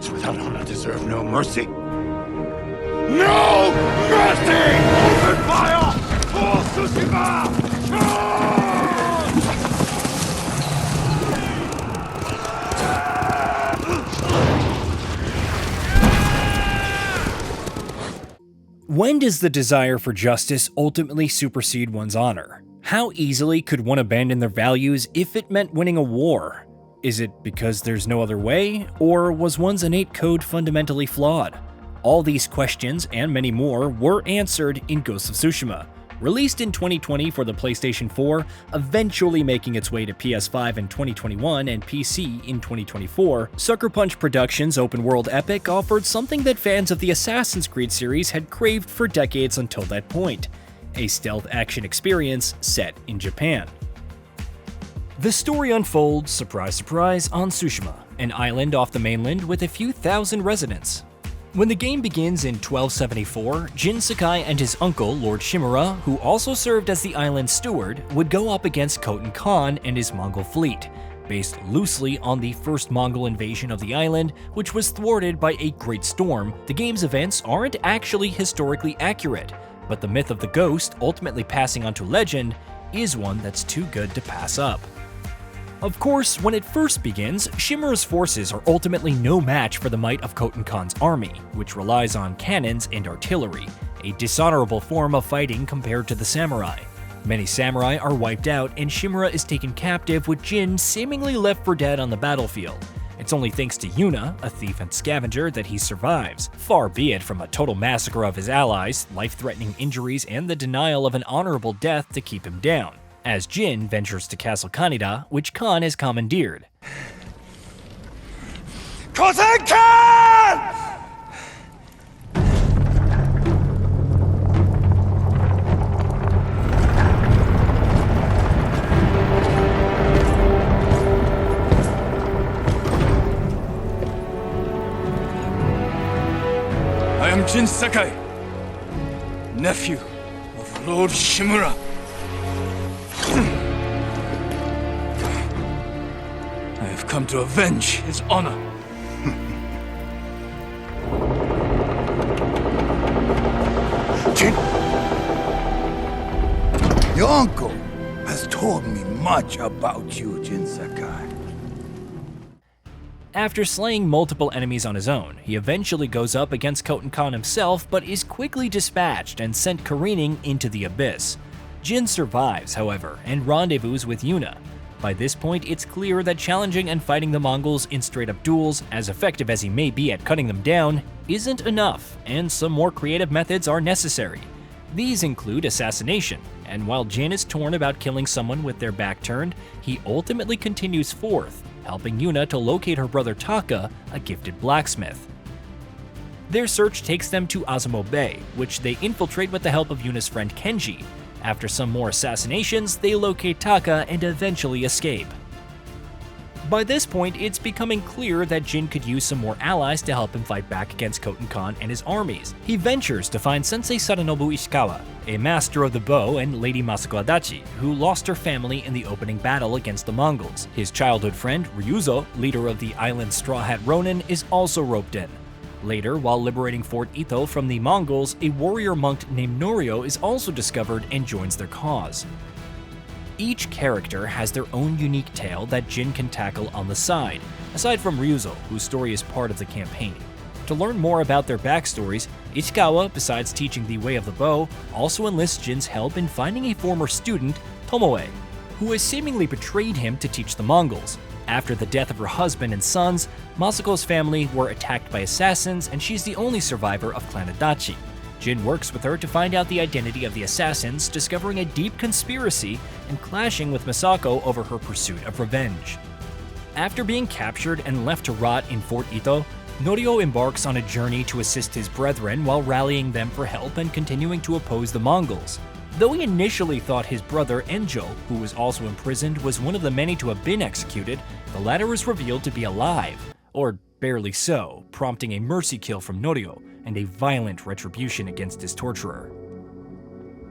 Cowards without honor deserve no mercy. No mercy! Open fire! For Tsushima! Charge! When does the desire for justice ultimately supersede one's honor? How easily could one abandon their values if it meant winning a war? Is it because there's no other way, or was one's innate code fundamentally flawed? All these questions and many more were answered in Ghost of Tsushima. Released in 2020 for the PlayStation 4, eventually making its way to PS5 in 2021 and PC in 2024, Sucker Punch Productions' open-world epic offered something that fans of the Assassin's Creed series had craved for decades until that point: a stealth action experience set in Japan. The story unfolds, surprise surprise, on Tsushima, an island off the mainland with a few thousand residents. When the game begins in 1274, Jin Sakai and his uncle, Lord Shimura, who also served as the island's steward, would go up against Khotun Khan and his Mongol fleet, based loosely on the first Mongol invasion of the island, which was thwarted by a great storm. The game's events aren't actually historically accurate, but the myth of the ghost ultimately passing on to legend is one that's too good to pass up. Of course, when it first begins, Shimura's forces are ultimately no match for the might of Khotun Khan's army, which relies on cannons and artillery, a dishonorable form of fighting compared to the samurai. Many samurai are wiped out, and Shimura is taken captive with Jin seemingly left for dead on the battlefield. It's only thanks to Yuna, a thief and scavenger, that he survives, far be it from a total massacre of his allies, life-threatening injuries, and the denial of an honorable death to keep him down, as Jin ventures to Castle Kaneda, which Khan has commandeered. Khotun Khan! I am Jin Sakai, nephew of Lord Shimura. I have come to avenge his honor. Jin! Your uncle has told me much about you, Jin Sakai. After slaying multiple enemies on his own, he eventually goes up against Khotun Khan himself, but is quickly dispatched and sent careening into the abyss. Jin survives, however, and rendezvous with Yuna. By this point, it's clear that challenging and fighting the Mongols in straight-up duels, as effective as he may be at cutting them down, isn't enough, and some more creative methods are necessary. These include assassination, and while Jin is torn about killing someone with their back turned, he ultimately continues forth, helping Yuna to locate her brother Taka, a gifted blacksmith. Their search takes them to Azamo Bay, which they infiltrate with the help of Yuna's friend Kenji. After some more assassinations, they locate Taka and eventually escape. By this point, it's becoming clear that Jin could use some more allies to help him fight back against Khotun Khan and his armies. He ventures to find Sensei Sadanobu Ishikawa, a master of the bow, and Lady Masako Adachi, who lost her family in the opening battle against the Mongols. His childhood friend, Ryuzo, leader of the island's Straw Hat Ronin, is also roped in. Later, while liberating Fort Ito from the Mongols, a warrior monk named Norio is also discovered and joins their cause. Each character has their own unique tale that Jin can tackle on the side, aside from Ryuzo, whose story is part of the campaign. To learn more about their backstories, Ishikawa, besides teaching the way of the bow, also enlists Jin's help in finding a former student, Tomoe, who has seemingly betrayed him to teach the Mongols. After the death of her husband and sons, Masako's family were attacked by assassins, and she's the only survivor of Clan Adachi. Jin works with her to find out the identity of the assassins, discovering a deep conspiracy and clashing with Masako over her pursuit of revenge. After being captured and left to rot in Fort Ito, Norio embarks on a journey to assist his brethren while rallying them for help and continuing to oppose the Mongols. Though he initially thought his brother Enjo, who was also imprisoned, was one of the many to have been executed, the latter is revealed to be alive, or barely so, prompting a mercy kill from Norio and a violent retribution against his torturer.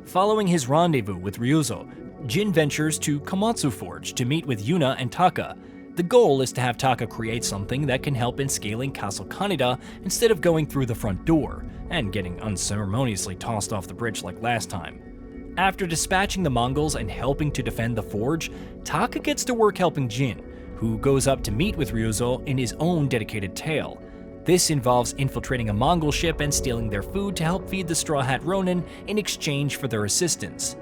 Following his rendezvous with Ryuzo, Jin ventures to Komatsu Forge to meet with Yuna and Taka. The goal is to have Taka create something that can help in scaling Castle Kaneda instead of going through the front door and getting unceremoniously tossed off the bridge like last time. After dispatching the Mongols and helping to defend the forge, Taka gets to work helping Jin, who goes up to meet with Ryuzo in his own dedicated tale. This involves infiltrating a Mongol ship and stealing their food to help feed the Straw Hat Ronin in exchange for their assistance.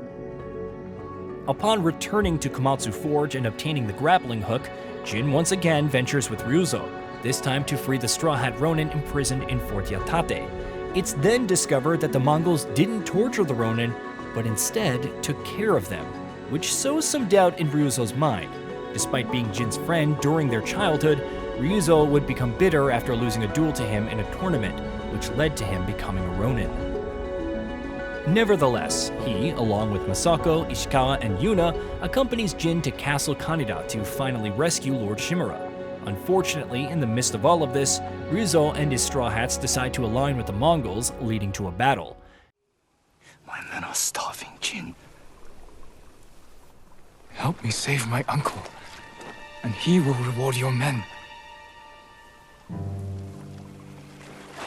Upon returning to Komatsu Forge and obtaining the grappling hook, Jin once again ventures with Ryuzo, this time to free the Straw Hat Ronin imprisoned in Fort Yatate. It's then discovered that the Mongols didn't torture the Ronin, but instead took care of them, which sows some doubt in Ryuzo's mind. Despite being Jin's friend during their childhood, Ryuzo would become bitter after losing a duel to him in a tournament, which led to him becoming a Ronin. Nevertheless, he, along with Masako, Ishikawa, and Yuna, accompanies Jin to Castle Kaneda to finally rescue Lord Shimura. Unfortunately, in the midst of all of this, Ryuzo and his Straw Hats decide to align with the Mongols, leading to a battle. My men are starving, Jin. Help me save my uncle, and he will reward your men.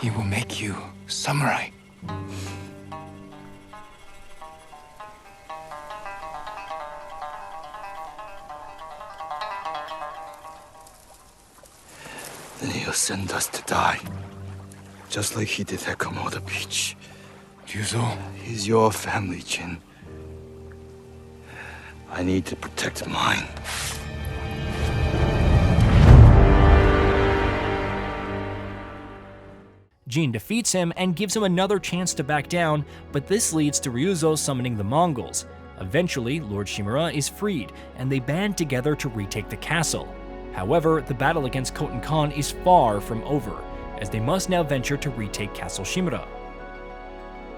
He will make you samurai. Then he'll send us to die, just like he did at Komoda Beach. Ryuzo? He's your family, Jin. I need to protect mine. Jin defeats him and gives him another chance to back down, but this leads to Ryuzo summoning the Mongols. Eventually, Lord Shimura is freed, and they band together to retake the castle. However, the battle against Khotun Khan is far from over, as they must now venture to retake Castle Shimura.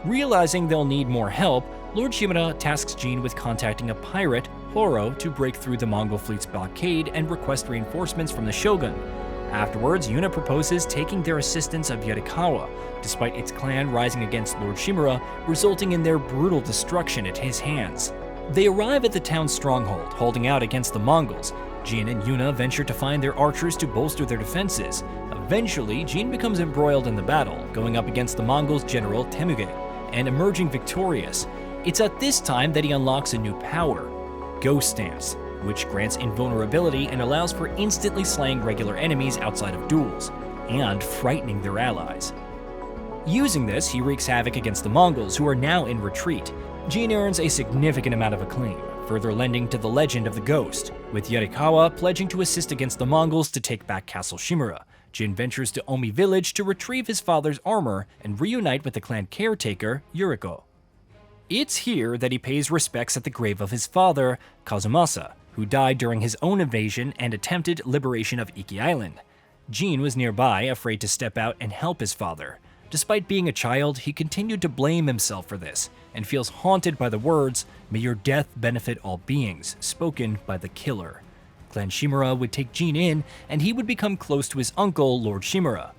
Realizing they'll need more help, Lord Shimura tasks Jin with contacting a pirate, Horo, to break through the Mongol fleet's blockade and request reinforcements from the shogun. Afterwards, Yuna proposes taking their assistance of Yotei, despite its clan rising against Lord Shimura, resulting in their brutal destruction at his hands. They arrive at the town's stronghold, holding out against the Mongols. Jin and Yuna venture to find their archers to bolster their defenses. Eventually, Jin becomes embroiled in the battle, going up against the Mongols' general Temuge, and emerging victorious. It's at this time that he unlocks a new power, Ghost Stance, which grants invulnerability and allows for instantly slaying regular enemies outside of duels, and frightening their allies. Using this, he wreaks havoc against the Mongols, who are now in retreat. Jin earns a significant amount of acclaim, further lending to the legend of the Ghost, with Yotei pledging to assist against the Mongols to take back Castle Shimura. Jin ventures to Omi village to retrieve his father's armor and reunite with the clan caretaker, Yuriko. It's here that he pays respects at the grave of his father, Kazumasa, who died during his own invasion and attempted liberation of Iki Island. Jin was nearby, afraid to step out and help his father. Despite being a child, he continued to blame himself for this, and feels haunted by the words, "May your death benefit all beings," spoken by the killer. Clan Shimura would take Jin in, and he would become close to his uncle, Lord Shimura.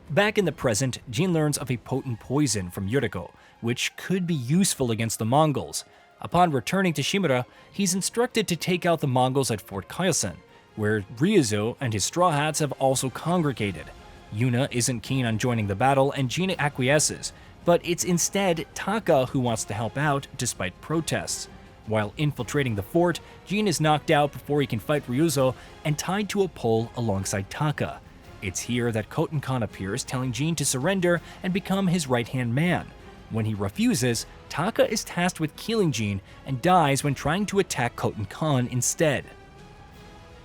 Back in the present, Jin learns of a potent poison from Yuriko, which could be useful against the Mongols. Upon returning to Shimura, he's instructed to take out the Mongols at Fort Kyosan, where Ryuzo and his Straw Hats have also congregated. Yuna isn't keen on joining the battle, and Jin acquiesces, but it's instead Taka who wants to help out despite protests. While infiltrating the fort, Jin is knocked out before he can fight Ryuzo and tied to a pole alongside Taka. It's here that Khotun Khan appears, telling Jin to surrender and become his right-hand man. When he refuses, Taka is tasked with killing Jin and dies when trying to attack Khotun Khan instead.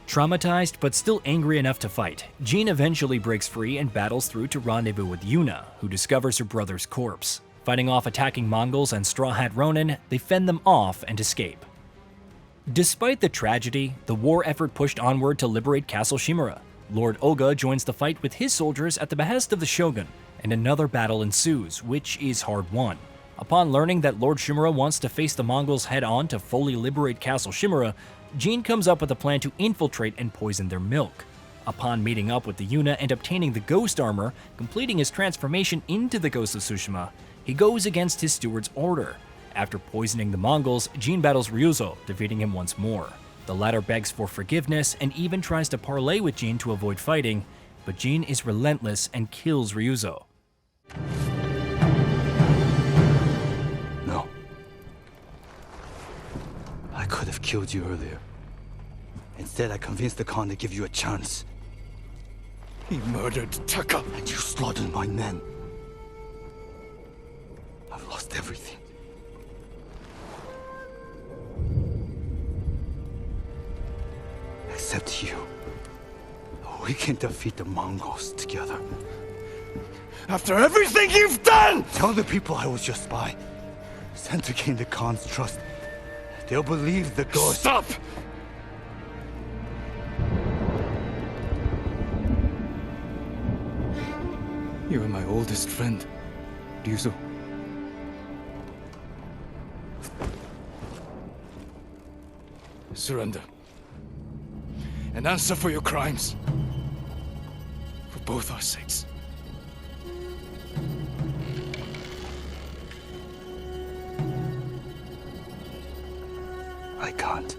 Traumatized but still angry enough to fight, Jin eventually breaks free and battles through to rendezvous with Yuna, who discovers her brother's corpse. Fighting off attacking Mongols and Straw Hat Ronin, they fend them off and escape. Despite the tragedy, the war effort pushed onward to liberate Castle Shimura. Lord Oga joins the fight with his soldiers at the behest of the shogun, and another battle ensues, which is hard won. Upon learning that Lord Shimura wants to face the Mongols head-on to fully liberate Castle Shimura, Jin comes up with a plan to infiltrate and poison their milk. Upon meeting up with the Yuna and obtaining the ghost armor, completing his transformation into the Ghost of Tsushima, he goes against his steward's order. After poisoning the Mongols, Jin battles Ryuzo, defeating him once more. The latter begs for forgiveness and even tries to parley with Jin to avoid fighting, but Jin is relentless and kills Ryuzo. No. I could have killed you earlier. Instead, I convinced the Khan to give you a chance. He murdered Taka. And you slaughtered my men. I've lost everything. Except you. We can defeat the Mongols together. After everything you've done! Tell the people I was your spy. Sent to gain the Khan's trust. They'll believe the ghost. Stop! You are my oldest friend, Ryuzo. Surrender. And answer for your crimes. For both our sakes. I can't.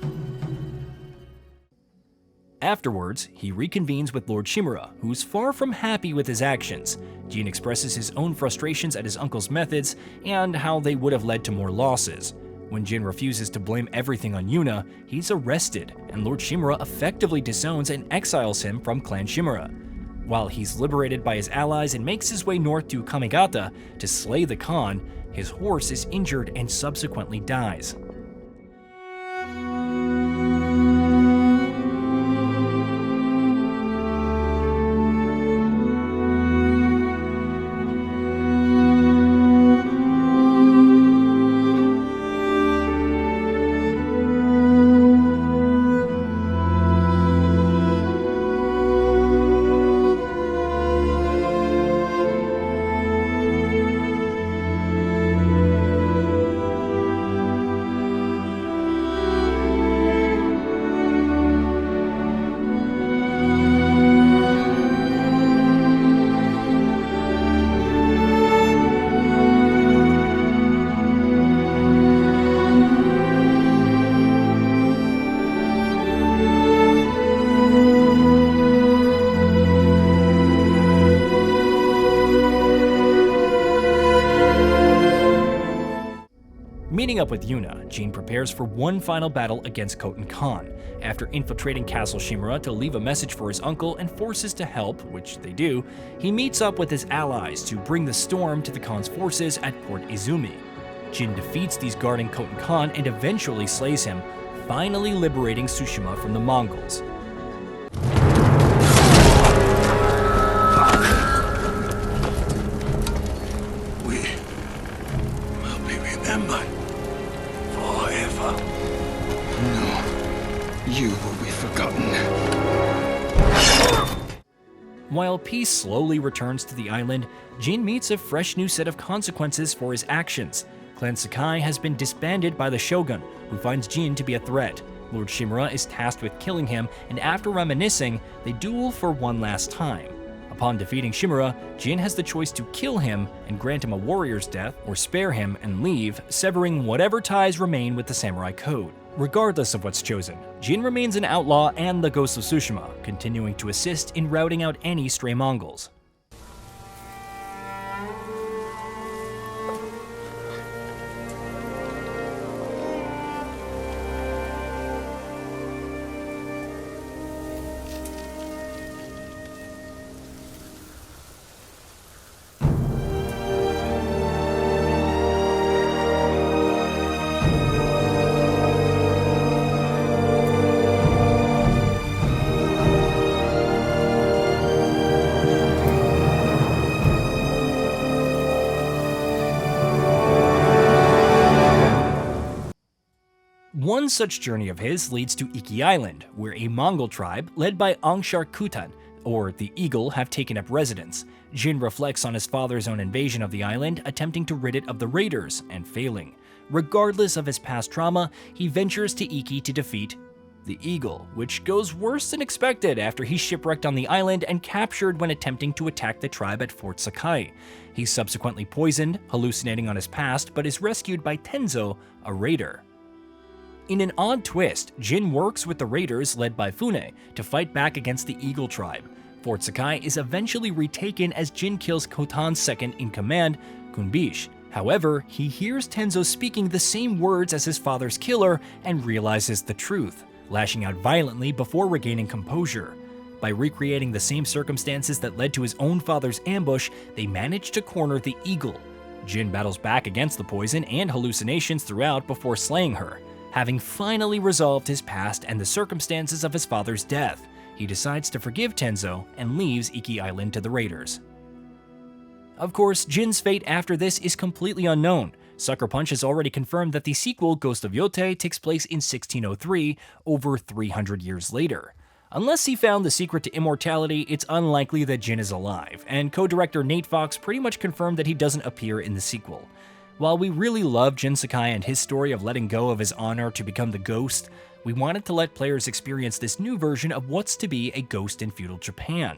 Afterwards, he reconvenes with Lord Shimura, who's far from happy with his actions. Jin expresses his own frustrations at his uncle's methods and how they would have led to more losses. When Jin refuses to blame everything on Yuna, he's arrested, and Lord Shimura effectively disowns and exiles him from Clan Shimura. While he's liberated by his allies and makes his way north to Kamigata to slay the Khan, his horse is injured and subsequently dies. Meeting up with Yuna, Jin prepares for one final battle against Khotun Khan. After infiltrating Castle Shimura to leave a message for his uncle and forces to help, which they do, he meets up with his allies to bring the storm to the Khan's forces at Port Izumi. Jin defeats these guarding Khotun Khan and eventually slays him, finally liberating Tsushima from the Mongols. We will be remembered forever. No. You will be forgotten. While peace slowly returns to the island, Jin meets a fresh new set of consequences for his actions. Clan Sakai has been disbanded by the Shogun, who finds Jin to be a threat. Lord Shimura is tasked with killing him, and after reminiscing, they duel for one last time. Upon defeating Shimura, Jin has the choice to kill him and grant him a warrior's death, or spare him and leave, severing whatever ties remain with the samurai code. Regardless of what's chosen, Jin remains an outlaw and the Ghost of Tsushima, continuing to assist in routing out any stray Mongols. One such journey of his leads to Iki Island, where a Mongol tribe led by Angshar Kutan, or the Eagle, have taken up residence. Jin reflects on his father's own invasion of the island, attempting to rid it of the raiders, and failing. Regardless of his past trauma, he ventures to Iki to defeat the Eagle, which goes worse than expected after he's shipwrecked on the island and captured when attempting to attack the tribe at Fort Sakai. He's subsequently poisoned, hallucinating on his past, but is rescued by Tenzo, a raider. In an odd twist, Jin works with the raiders led by Fune to fight back against the Eagle tribe. Fort Sakai is eventually retaken as Jin kills Khotun's second-in-command, Kunbish. However, he hears Tenzo speaking the same words as his father's killer and realizes the truth, lashing out violently before regaining composure. By recreating the same circumstances that led to his own father's ambush, they manage to corner the Eagle. Jin battles back against the poison and hallucinations throughout before slaying her. Having finally resolved his past and the circumstances of his father's death, he decides to forgive Tenzo and leaves Iki Island to the raiders. Of course, Jin's fate after this is completely unknown. Sucker Punch has already confirmed that the sequel, Ghost of Yotei, takes place in 1603, over 300 years later. Unless he found the secret to immortality, it's unlikely that Jin is alive, and co-director Nate Fox pretty much confirmed that he doesn't appear in the sequel. While we really love Jin Sakai and his story of letting go of his honor to become the Ghost, we wanted to let players experience this new version of what's to be a ghost in feudal Japan,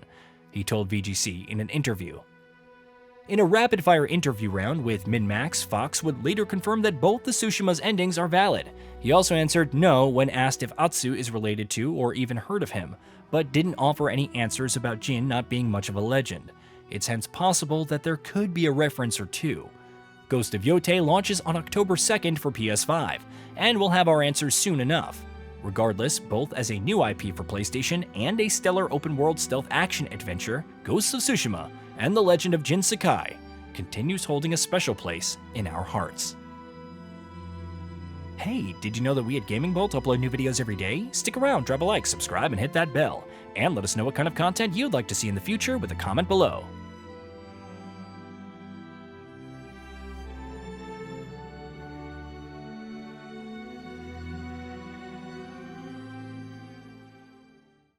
he told VGC in an interview. In a rapid-fire interview round with Min-Max, Fox would later confirm that both the Tsushima's endings are valid. He also answered no when asked if Atsu is related to or even heard of him, but didn't offer any answers about Jin not being much of a legend. It's hence possible that there could be a reference or two. Ghost of Yotei launches on October 2nd for PS5, and we'll have our answers soon enough. Regardless, both as a new IP for PlayStation and a stellar open-world stealth action adventure, Ghost of Tsushima and The Legend of Jin Sakai continues holding a special place in our hearts. Hey, did you know that we at GamingBolt upload new videos every day? Stick around, drop a like, subscribe, and hit that bell. And let us know what kind of content you'd like to see in the future with a comment below.